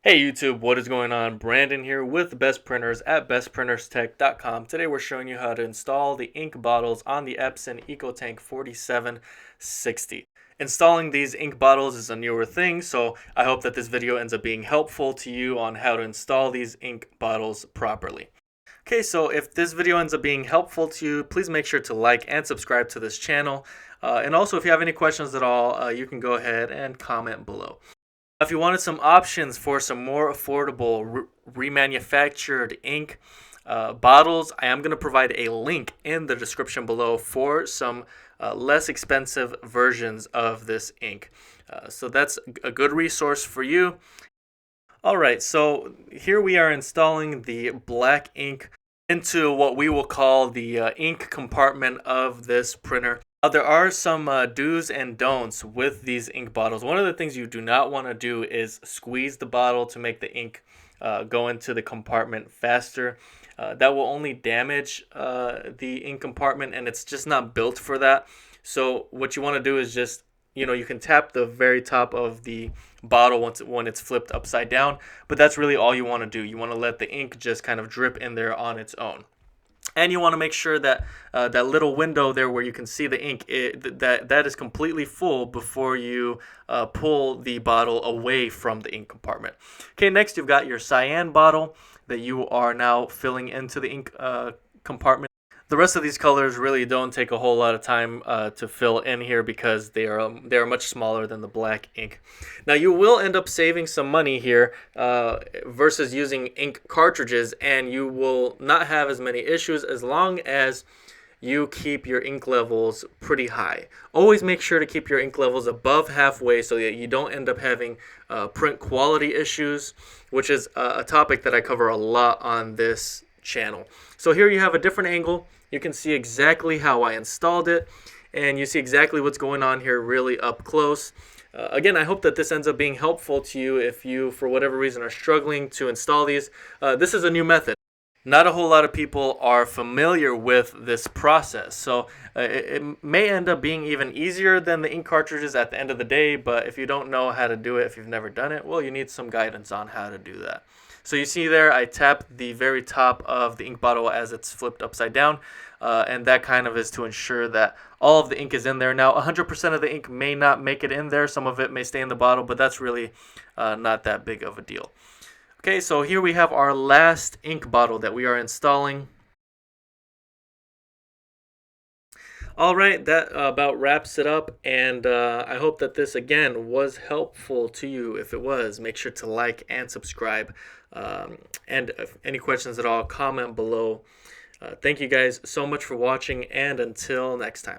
Hey YouTube, what is going on? Brandon here with Best Printers at bestprinterstech.com. Today we're showing you how to install the ink bottles on the Epson EcoTank 4760. Installing these ink bottles is a newer thing, so I hope that this video ends up being helpful to you on how to install these ink bottles properly. Okay, so if this video ends up being helpful to you, please make sure to like and subscribe to this channel. And also, if you have any questions at all, you can go ahead and comment below. If you wanted some options for some more affordable remanufactured ink bottles, I am going to provide a link in the description below for some less expensive versions of this ink. So that's a good resource for you. All right, so here we are installing the black ink into what we will call the ink compartment of this printer. There are some do's and don'ts with these ink bottles. One of the things you do not want to do is squeeze the bottle to make the ink go into the compartment faster. That will only damage the ink compartment, and it's just not built for that. So what you want to do is just, you can tap the very top of the bottle when it's flipped upside down, but that's really all you want to do. You want to let the ink just kind of drip in there on its own. And you want to make sure that that little window there where you can see the ink, that is completely full before you pull the bottle away from the ink compartment. Okay, next you've got your cyan bottle that you are now filling into the ink compartment. The rest of these colors really don't take a whole lot of time to fill in here because they are much smaller than the black ink. Now you will end up saving some money here versus using ink cartridges, and you will not have as many issues as long as you keep your ink levels pretty high. Always make sure to keep your ink levels above halfway so that you don't end up having print quality issues, which is a topic that I cover a lot on this channel. So here you have a different angle. You can see exactly how I installed it, and you see exactly what's going on here really up close. Again, I hope that this ends up being helpful to you if you, for whatever reason, are struggling to install these. This is a new method. Not a whole lot of people are familiar with this process, so it may end up being even easier than the ink cartridges at the end of the day, but if you don't know how to do it, if you've never done it, well, you need some guidance on how to do that. So you see there, I tapped the very top of the ink bottle as it's flipped upside down, and that kind of is to ensure that all of the ink is in there. Now, 100% of the ink may not make it in there. Some of it may stay in the bottle, but that's really not that big of a deal. Okay, so here we have our last ink bottle that we are installing. All right, that about wraps it up, and I hope that this, again, was helpful to you. If it was, make sure to like and subscribe. And if any questions at all, comment below. Thank you guys so much for watching, and until next time.